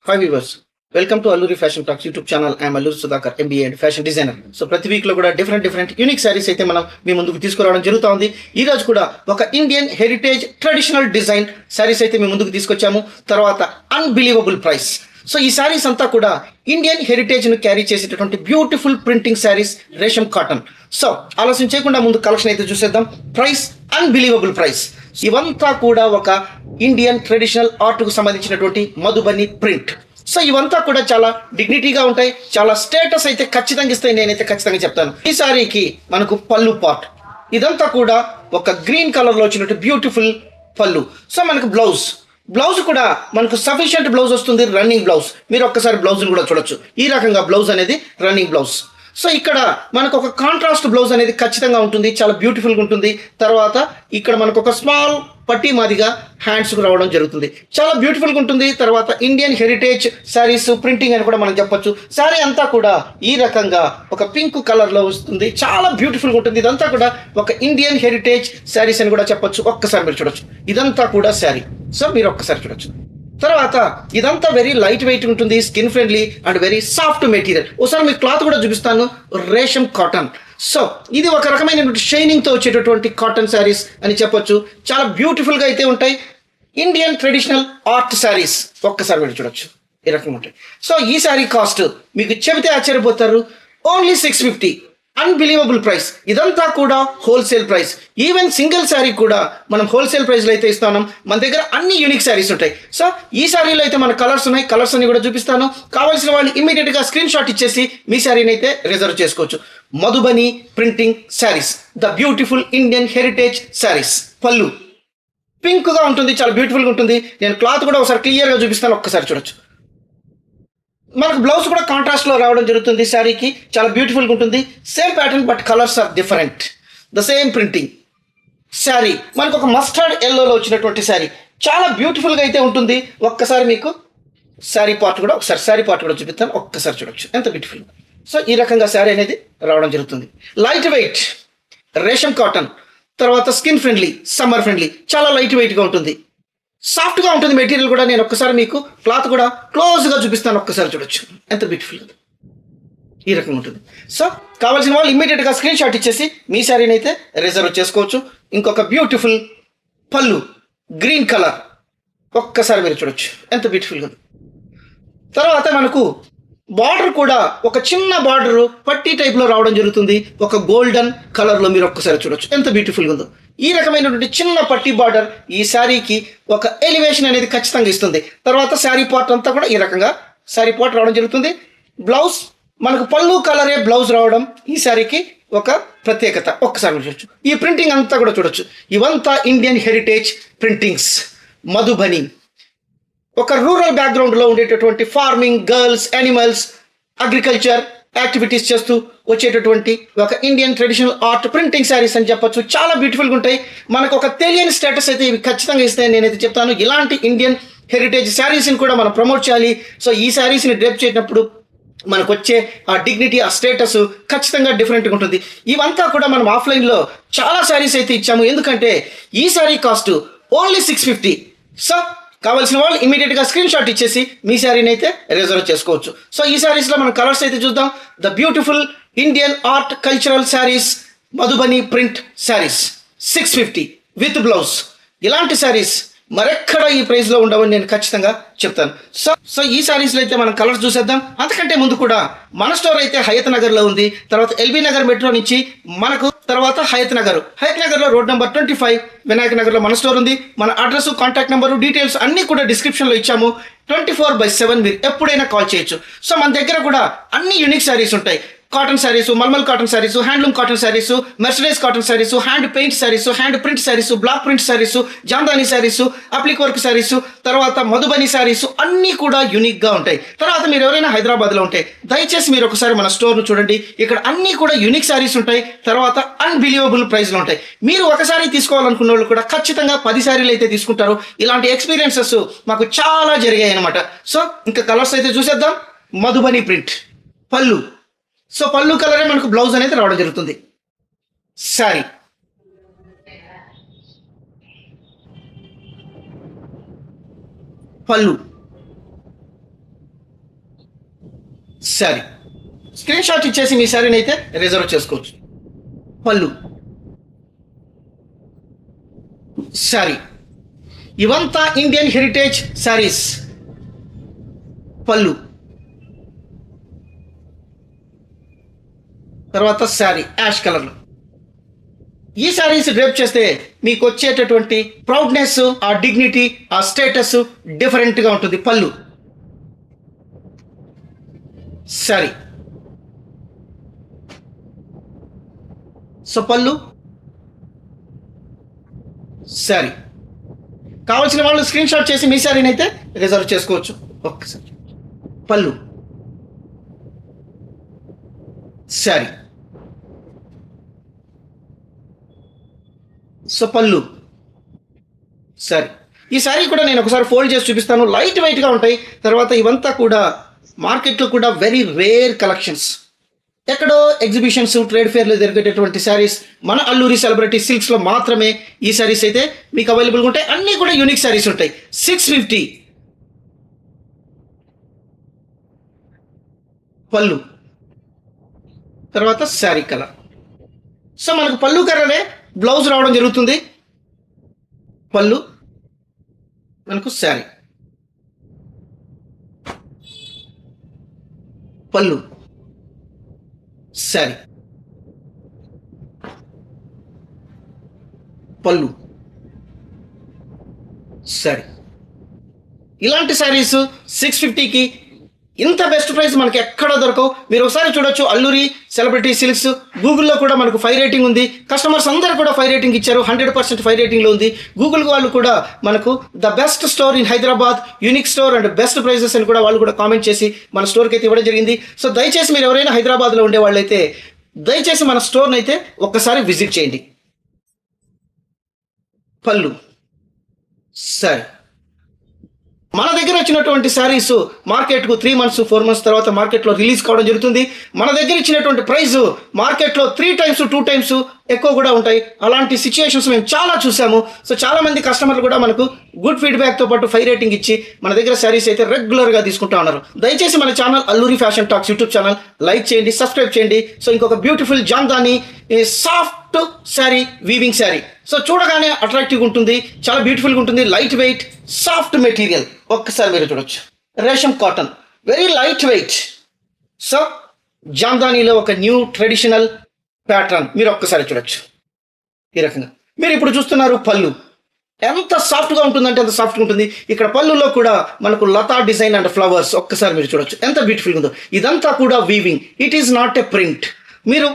Hi viewers, welcome to Alluri Fashion Talks YouTube channel. I am Alluri Sudhakar, MBA and fashion designer. So ప్రతి week లో కూడా different unique saris అయితే మనం మీ ముందుకు తీసుకురావడం జరుగుతుంది. ఈ రోజు కూడా ఒక Indian heritage traditional design saris అయితే మీ ముందుకు తీసుకొచ్చాము. తర్వాత అన్బిలీవబుల్ ప్రైస్. సో ఈ సారీస్ అంతా కూడా ఇండియన్ హెరిటేజ్ ను క్యారీ చేసేటటువంటి బ్యూటిఫుల్ ప్రింటింగ్ సారీస్, రేషం కాటన్. సో ఆలస్యం చేయకుండా ముందు కలెక్షన్ అయితే చూసేద్దాం. Price unbelievable price. ఇవంతా కూడా ఒక ఇండియన్ ట్రెడిషనల్ ఆర్ట్కు సంబంధించినటువంటి మధుబని ప్రింట్. సో ఇవంతా కూడా చాలా డిగ్నిటీగా ఉంటాయి, చాలా స్టేటస్ అయితే ఖచ్చితంగా ఇస్తాయి. నేనైతే ఖచ్చితంగా చెప్తాను. ఈ సారీకి మనకు పళ్ళు పార్ట్ ఇదంతా కూడా ఒక గ్రీన్ కలర్ లో వచ్చినట్టు బ్యూటిఫుల్ పళ్ళు. సో మనకు బ్లౌజ్ కూడా మనకు సఫిషియంట్ బ్లౌజ్ వస్తుంది, రన్నింగ్ బ్లౌజ్. మీరు ఒక్కసారి బ్లౌజ్ని కూడా చూడొచ్చు. ఈ రకంగా బ్లౌజ్ అనేది రన్నింగ్ బ్లౌజ్. సో ఇక్కడ మనకు ఒక కాంట్రాస్ట్ బ్లౌజ్ అనేది ఖచ్చితంగా ఉంటుంది, చాలా బ్యూటిఫుల్గా ఉంటుంది. తర్వాత ఇక్కడ మనకు ఒక స్మాల్ పట్టీ మాదిగా హ్యాండ్స్కు రావడం జరుగుతుంది, చాలా బ్యూటిఫుల్గా ఉంటుంది. తర్వాత ఇండియన్ హెరిటేజ్ శారీస్ ప్రింటింగ్ అని కూడా మనం చెప్పొచ్చు. శారీ అంతా కూడా ఈ రకంగా ఒక పింక్ కలర్లో వస్తుంది, చాలా బ్యూటిఫుల్గా ఉంటుంది. ఇదంతా కూడా ఒక ఇండియన్ హెరిటేజ్ శారీస్ అని కూడా చెప్పొచ్చు. ఒక్కసారి మీరు చూడొచ్చు, ఇదంతా కూడా శారీ. సో మీరు ఒక్కసారి చూడొచ్చు. తర్వాత ఇదంతా వెరీ లైట్ వెయిట్ ఉంటుంది, skin friendly and very soft material. ఒకసారి మీకు క్లాత్ కూడా చూపిస్తాను, రేషం కాటన్. సో ఇది ఒక రకమైనటువంటి షైనింగ్తో వచ్చేటటువంటి కాటన్ శారీస్ అని చెప్పొచ్చు. చాలా బ్యూటిఫుల్గా అయితే ఉంటాయి. ఇండియన్ ట్రెడిషనల్ ఆర్ట్ శారీస్ ఒక్కసారి మీరు చూడొచ్చు, ఈ రకంగా ఉంటాయి. సో ఈ శారీ కాస్ట్ మీకు చెబితే ఆశ్చర్యపోతారు, ఓన్లీ 650. Unbelievable price. ఇదంతా కూడా wholesale price. Even single sari కూడా మనం హోల్సేల్ ప్రైస్లో అయితే ఇస్తాను. మన దగ్గర అన్ని యూనిక్ శారీస్ ఉంటాయి. సో ఈ శారీలో అయితే మన కలర్స్ ఉన్నాయి, కలర్స్ అన్ని కూడా చూపిస్తాను. కావాల్సిన వాళ్ళు ఇమీడియట్గా స్క్రీన్ షాట్ ఇచ్చేసి మీ శారీని అయితే రిజర్వ్ చేసుకోవచ్చు. Madhubani printing saris, the beautiful Indian heritage saris. పళ్ళు పింక్గా ఉంటుంది, చాలా బ్యూటిఫుల్గా ఉంటుంది. నేను క్లాత్ కూడా ఒకసారి క్లియర్గా చూపిస్తాను, ఒక్కసారి చూడొచ్చు. మనకు బ్లౌజ్ కూడా కాంట్రాస్ట్లో రావడం జరుగుతుంది. శారీకి చాలా బ్యూటిఫుల్గా ఉంటుంది. Same pattern but colours are different. The same printing sari మనకు ఒక మస్టర్డ్ ఎల్లోలో వచ్చినటువంటి శారీ, చాలా బ్యూటిఫుల్గా అయితే ఉంటుంది. ఒక్కసారి మీకు శారీ పార్ట్ కూడా చూపిస్తాను, ఒక్కసారి చూడొచ్చు ఎంత బ్యూటిఫుల్. సో ఈ రకంగా శారీ అనేది రావడం జరుగుతుంది. లైట్ వెయిట్ రేషం కాటన్. తర్వాత స్కిన్ ఫ్రెండ్లీ, సమ్మర్ ఫ్రెండ్లీ, చాలా లైట్ వెయిట్గా ఉంటుంది, సాఫ్ట్గా ఉంటుంది మెటీరియల్ కూడా. నేను ఒక్కసారి మీకు క్లాత్ కూడా క్లోజ్గా చూపిస్తాను, ఒక్కసారి చూడొచ్చు ఎంత బ్యూటిఫుల్గా ఈ రకంగా ఉంటుంది. సో కావాల్సిన వాళ్ళు ఇమ్మీడియట్గా స్క్రీన్ షాట్ ఇచ్చేసి మీ శారీని అయితే రిజర్వ్ చేసుకోవచ్చు. ఇంకొక బ్యూటిఫుల్ పళ్ళు గ్రీన్ కలర్, ఒక్కసారి మీరు చూడొచ్చు ఎంత బ్యూటిఫుల్గా ఉంది. తర్వాత మనకు బార్డర్ కూడా ఒక చిన్న బార్డర్ పట్టీ టైప్లో రావడం జరుగుతుంది, ఒక గోల్డెన్ కలర్లో. మీరు ఒక్కసారి చూడొచ్చు ఎంత బ్యూటిఫుల్గా ఉందో. ఈ రకమైనటువంటి చిన్న పట్టీ బార్డర్ ఈ శారీకి ఒక ఎలివేషన్ అనేది ఖచ్చితంగా ఇస్తుంది. తర్వాత శారీ పార్ట్ అంతా కూడా ఈ రకంగా శారీ పార్ట్ రావడం జరుగుతుంది. బ్లౌజ్ మనకు పళ్ళు కలరే బ్లౌజ్ రావడం ఈ శారీకి ఒక ప్రత్యేకత. ఒక్కసారి చూడొచ్చు, ఈ ప్రింటింగ్ అంతా కూడా చూడొచ్చు. ఇవంతా ఇండియన్ హెరిటేజ్ ప్రింటింగ్స్ మధుబని. ఒక రూరల్ బ్యాక్గ్రౌండ్లో ఉండేటటువంటి farming, girls, animals, agriculture activities చేస్తూ వచ్చేటటువంటి ఒక Indian traditional art printing saris అని చెప్పొచ్చు. చాలా బ్యూటిఫుల్గా ఉంటాయి. మనకు ఒక తెలియని స్టేటస్ అయితే ఇవి ఖచ్చితంగా ఇస్తాయని నేనైతే చెప్తాను. ఇలాంటి ఇండియన్ హెరిటేజ్ శారీస్ని కూడా మనం ప్రమోట్ చేయాలి. సో ఈ శారీస్ని డ్రేప్ చేసినప్పుడు మనకు వచ్చే ఆ డిగ్నిటీ, ఆ స్టేటస్ ఖచ్చితంగా డిఫరెంట్గా ఉంటుంది. ఇవంతా కూడా మనం ఆఫ్లైన్లో చాలా శారీస్ అయితే ఇచ్చాము, ఎందుకంటే ఈ శారీ కాస్ట్ ఓన్లీ 650. సో కావాల్సిన వాళ్ళు ఇమీడియట్గా స్క్రీన్ షాట్ ఇచ్చేసి మీ శారీని అయితే రిజర్వ్ చేసుకోవచ్చు. సో ఈ శారీస్లో మనం కలర్స్ అయితే చూద్దాం. The beautiful Indian art cultural saris Madhubani print saris 650 with blouse. ఇలాంటి శారీస్ మరెక్కడ ఈ ప్రైస్లో ఉండవని నేను ఖచ్చితంగా చెప్తాను. సో ఈ శారీస్లో అయితే మనం కలర్స్ చూసేద్దాం. అంతకంటే ముందు కూడా మన స్టోర్ అయితే హయత్ నగర్లో ఉంది. తర్వాత ఎల్బీ నగర్ మెట్రో నుంచి మనకు తర్వాత హయత్ నగర్లో రోడ్ నెంబర్ 25 వినాయక నగర్లో మన స్టోర్ ఉంది. మన అడ్రస్, కాంటాక్ట్ నెంబరు, డీటెయిల్స్ అన్నీ కూడా డిస్క్రిప్షన్లో ఇచ్చాము. 24/7 మీరు ఎప్పుడైనా కాల్ చేయొచ్చు. సో మన దగ్గర కూడా అన్ని యూనిక్ శారీస్ ఉంటాయి. కాటన్ శారీసు, మల్మల్ cotton saris, handloom cotton saris, mercerised cotton saris, hand paint saris, hand print saris, block print saris, Jamdani saris, applique work saris, తర్వాత మధుబని శారీసు అన్నీ కూడా యూనిక్గా ఉంటాయి. తర్వాత మీరు ఎవరైనా హైదరాబాద్లో ఉంటే దయచేసి మీరు ఒకసారి మన స్టోర్ను చూడండి. ఇక్కడ అన్నీ కూడా యూనిక్ శారీస్ ఉంటాయి. తర్వాత అన్బిలీవబుల్ ప్రైస్లో ఉంటాయి. మీరు ఒకసారి తీసుకోవాలనుకున్న వాళ్ళు కూడా ఖచ్చితంగా 10 శారీలు అయితే తీసుకుంటారు. ఇలాంటి ఎక్స్పీరియన్సెస్ మాకు చాలా జరిగాయి అనమాట. సో ఇంకా కలర్స్ అయితే చూసేద్దాం. మధుబని ప్రింట్ పళ్ళు. సో పళ్ళు కలరే మనకు బ్లౌజ్ అనేది రావడం జరుగుతుంది. శారీ పళ్ళు శారీ. స్క్రీన్ షాట్ ఇచ్చేసి మీ శారీని అయితే రిజర్వ్ చేసుకోవచ్చు. పళ్ళు శారీ. ఇవంతా ఇండియన్ హెరిటేజ్ శారీస్. పళ్ళు, తర్వాత శారీ యాష్ కలర్లో. ఈ శారీస్ డ్రేప్ చేస్తే మీకు వచ్చేటటువంటి ప్రౌడ్నెస్, ఆ డిగ్నిటీ, ఆ స్టేటస్ డిఫరెంట్గా ఉంటుంది. పళ్ళు శారీ. సో పళ్ళు శారీ. కావాల్సిన వాళ్ళు స్క్రీన్ షాట్ చేసి మీ శారీని అయితే రిజర్వ్ చేసుకోవచ్చు. ఒక్కసారి పళ్ళు శారీ. సో పళ్ళు శారీ. ఈ శారీ కూడా నేను ఒకసారి ఫోల్డ్ చేసి చూపిస్తాను. లైట్ వెయిట్గా ఉంటాయి. తర్వాత ఇవంతా కూడా మార్కెట్లో కూడా వెరీ రేర్ కలెక్షన్స్. ఎక్కడో ఎగ్జిబిషన్స్, ట్రేడ్ ఫేర్లో దొరికేటటువంటి శారీస్ మన అల్లూరి సెలబ్రిటీ సిల్క్స్లో మాత్రమే ఈ శారీస్ అయితే మీకు అవైలబుల్గా ఉంటాయి. అన్నీ కూడా యూనిక్ శారీస్ ఉంటాయి. 650 పళ్ళు, తర్వాత శారీ కలర్. సో మనకు పళ్ళు కలరే బ్లౌజ్ రావడం జరుగుతుంది. పళ్ళు, మనకు శారీ. పళ్ళు శారీ. పళ్ళు శారీ. ఇలాంటి శారీస్ 650కి ఇంత బెస్ట్ ప్రైస్ మనకి ఎక్కడ దొరకవు. మీరు ఒకసారి చూడొచ్చు. అల్లూరి సెలబ్రిటీ సిల్క్స్ గూగుల్లో కూడా మనకు 5 రేటింగ్ ఉంది. కస్టమర్స్ అందరూ కూడా 5 రేటింగ్ ఇచ్చారు. 100% 5 రేటింగ్లో ఉంది. గూగుల్ వాళ్ళు కూడా మనకు the best store in Hyderabad, unique store and best prices అని కూడా వాళ్ళు కూడా కామెంట్ చేసి మన స్టోర్కి అయితే ఇవ్వడం జరిగింది. సో దయచేసి మీరు ఎవరైనా హైదరాబాద్లో ఉండే వాళ్ళైతే దయచేసి మన స్టోర్ని అయితే ఒక్కసారి విజిట్ చేయండి. పళ్ళు సరే. మన దగ్గర వచ్చినటువంటి శారీస్ మార్కెట్కు 3 months 4 months తర్వాత మార్కెట్లో రిలీజ్ కావడం జరుగుతుంది. మన దగ్గర ఇచ్చినటువంటి ప్రైస్ మార్కెట్లో 3 times 2 times ఎక్కువ కూడా ఉంటాయి. అలాంటి సిచ్యుయేషన్స్ మేము చాలా చూసాము. సో చాలా మంది కస్టమర్లు కూడా మనకు గుడ్ ఫీడ్బ్యాక్తో పాటు 5 రేటింగ్ ఇచ్చి మన దగ్గర శారీస్ అయితే రెగ్యులర్గా తీసుకుంటా ఉన్నారు. దయచేసి మన channel Alluri fashion talks YouTube channel like చేయండి, సబ్స్క్రైబ్ చేయండి. సో ఇంకొక beautiful Jamdani soft sari, weaving sari. So చూడగానే అట్రాక్టివ్గా ఉంటుంది, చాలా బ్యూటిఫుల్గా ఉంటుంది. Light weight, soft material. ఒక్కసారి మీరు చూడొచ్చు. రేషం cotton, very light weight. So జామ్దానీలో ఒక న్యూ ట్రెడిషనల్ ప్యాటర్న్ మీరు ఒక్కసారి చూడొచ్చు. ఈ రకంగా మీరు ఇప్పుడు చూస్తున్నారు. పళ్ళు ఎంత సాఫ్ట్గా ఉంటుందంటే అంత సాఫ్ట్గా ఉంటుంది. ఇక్కడ పళ్ళులో కూడా మనకు లతా డిజైన్ అండ్ ఫ్లవర్స్ ఒక్కసారి మీరు చూడొచ్చు ఎంత బ్యూటిఫుల్గా ఉందో. ఇదంతా కూడా weaving, it is not a print. మీరు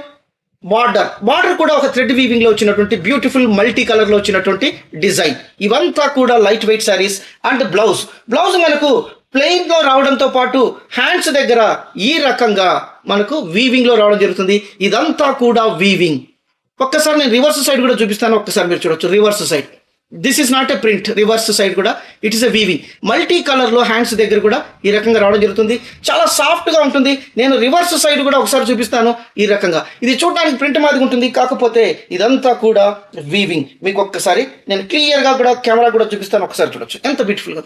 బార్డర్ కూడా ఒక థ్రెడ్ వీవింగ్లో వచ్చినటువంటి బ్యూటిఫుల్ మల్టీ కలర్లో వచ్చినటువంటి డిజైన్. ఇవంతా కూడా light weight saris. And blouse మనకు ప్లెయిన్లో రావడంతో పాటు హ్యాండ్స్ దగ్గర ఈ రకంగా మనకు వీవింగ్లో రావడం జరుగుతుంది. ఇదంతా కూడా వీవింగ్. ఒక్కసారి నేను రివర్స్ సైడ్ కూడా చూపిస్తాను. ఒక్కసారి మీరు చూడొచ్చు. Reverse side, this is not a print. Reverse side కూడా it is a weaving. Multi కలర్లో హ్యాండ్స్ దగ్గర కూడా ఈ రకంగా రావడం జరుగుతుంది. చాలా సాఫ్ట్గా ఉంటుంది. నేను రివర్స్ సైడ్ కూడా ఒకసారి చూపిస్తాను. ఈ రకంగా ఇది చూడడానికి ప్రింట్ మాదిరి ఉంటుంది, కాకపోతే ఇదంతా కూడా వీవింగ్. మీకు ఒక్కసారి నేను క్లియర్గా కూడా కెమెరా కూడా చూపిస్తాను. ఒకసారి చూడొచ్చు ఎంత బ్యూటిఫుల్గా.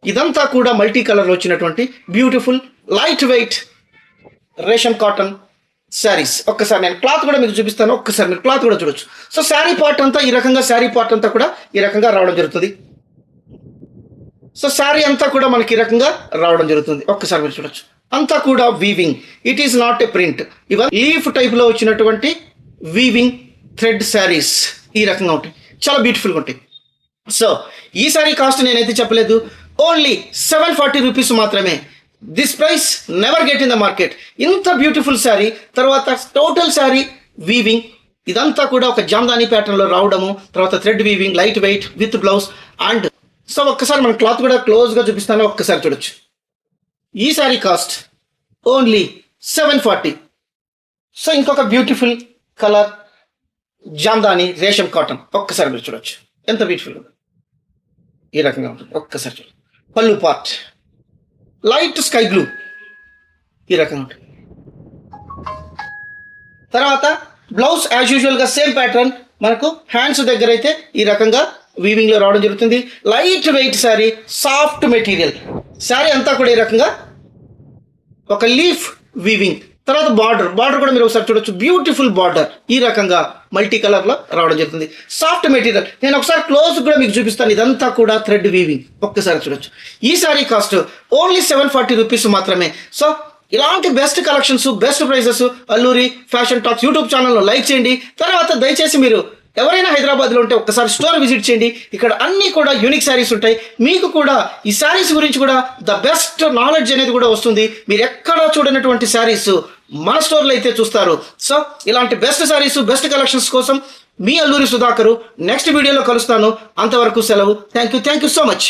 ఇదంతా కూడా మల్టీ కలర్లో వచ్చినటువంటి బ్యూటిఫుల్ లైట్ వెయిట్ రేషం కాటన్ శారీస్. ఒక్కసారి నేను క్లాత్ కూడా మీకు చూపిస్తాను. ఒక్కసారి మీరు క్లాత్ కూడా చూడొచ్చు. సో శారీ పార్ట్ అంతా ఈ రకంగా, శారీ పార్ట్ అంతా కూడా ఈ రకంగా రావడం జరుగుతుంది. సో శారీ అంతా కూడా మనకి ఈ రకంగా రావడం జరుగుతుంది. ఒక్కసారి మీరు చూడొచ్చు. అంతా కూడా weaving, it is not a print. ఇవన్నీ లీఫ్ టైప్లో వచ్చినటువంటి వీవింగ్ థ్రెడ్ శారీస్ ఈ రకంగా ఉంటాయి. చాలా బ్యూటిఫుల్గా ఉంటాయి. సో ఈ శారీ కాస్ట్ నేనైతే చెప్పలేదు. ఓన్లీ 740 రూపీస్ మాత్రమే. This price never get in the market. ఇంత బ్యూటిఫుల్ శారీ, తర్వాత టోటల్ శారీ వీవింగ్. ఇదంతా కూడా ఒక జామ్దానీ ప్యాటర్న్లో రావడము, తర్వాత thread weaving, light weight with blouse. And so ఒక్కసారి మన క్లాత్ కూడా క్లోజ్గా చూపిస్తాను. ఒక్కసారి చూడొచ్చు. ఈ శారీ కాస్ట్ ఓన్లీ 740. సో ఇంకొక బ్యూటిఫుల్ కలర్ జామ్దానీ రేషం కాటన్. ఒక్కసారి మీరు చూడొచ్చు ఎంత బ్యూటిఫుల్ ఈ రకంగా ఉంటుంది. ఒక్కసారి చూడండి. పళ్ళు పార్ట్ లైట్ స్కై బ్లూ ఈ రకంగా ఉంటుంది. తర్వాత బ్లౌజ్ యాజ్ యూజువల్గా సేమ్ ప్యాటర్న్. మనకు హ్యాండ్స్ దగ్గర అయితే ఈ రకంగా వీవింగ్లో రావడం జరుగుతుంది. Light wait sari, soft material. Sari అంతా కూడా ఈ రకంగా ఒక లీఫ్ వీవింగ్, తర్వాత బార్డర్ కూడా మీరు ఒకసారి చూడొచ్చు, బ్యూటిఫుల్ బార్డర్ ఈ రకంగా మల్టీ కలర్ లో రావడం జరుగుతుంది. సాఫ్ట్ మెటీరియల్, నేను ఒకసారి క్లోజ్ కూడా మీకు చూపిస్తాను. ఇదంతా కూడా థ్రెడ్ వీవింగ్, ఒక్కసారి చూడొచ్చు. ఈ సారీ కాస్ట్ ఓన్లీ 740 రూపీస్ మాత్రమే. సో ఇలాంటి best collections, best prices Alluri fashion talks YouTube ఛానల్లో లైక్ చేయండి. తర్వాత దయచేసి మీరు ఎవరైనా హైదరాబాద్లో ఉంటే ఒక్కసారి స్టోర్ విజిట్ చేయండి. ఇక్కడ అన్నీ కూడా యూనిక్ శారీస్ ఉంటాయి. మీకు కూడా ఈ శారీస్ గురించి కూడా ద బెస్ట్ నాలెడ్జ్ అనేది కూడా వస్తుంది. మీరు ఎక్కడా చూడనటువంటి శారీస్ మన స్టోర్లో అయితే చూస్తారు. సో ఇలాంటి బెస్ట్ శారీస్, బెస్ట్ కలెక్షన్స్ కోసం మీ అల్లూరి సుధాకర్ నెక్స్ట్ వీడియోలో కలుస్తాను. అంతవరకు సెలవు. Thank you so much.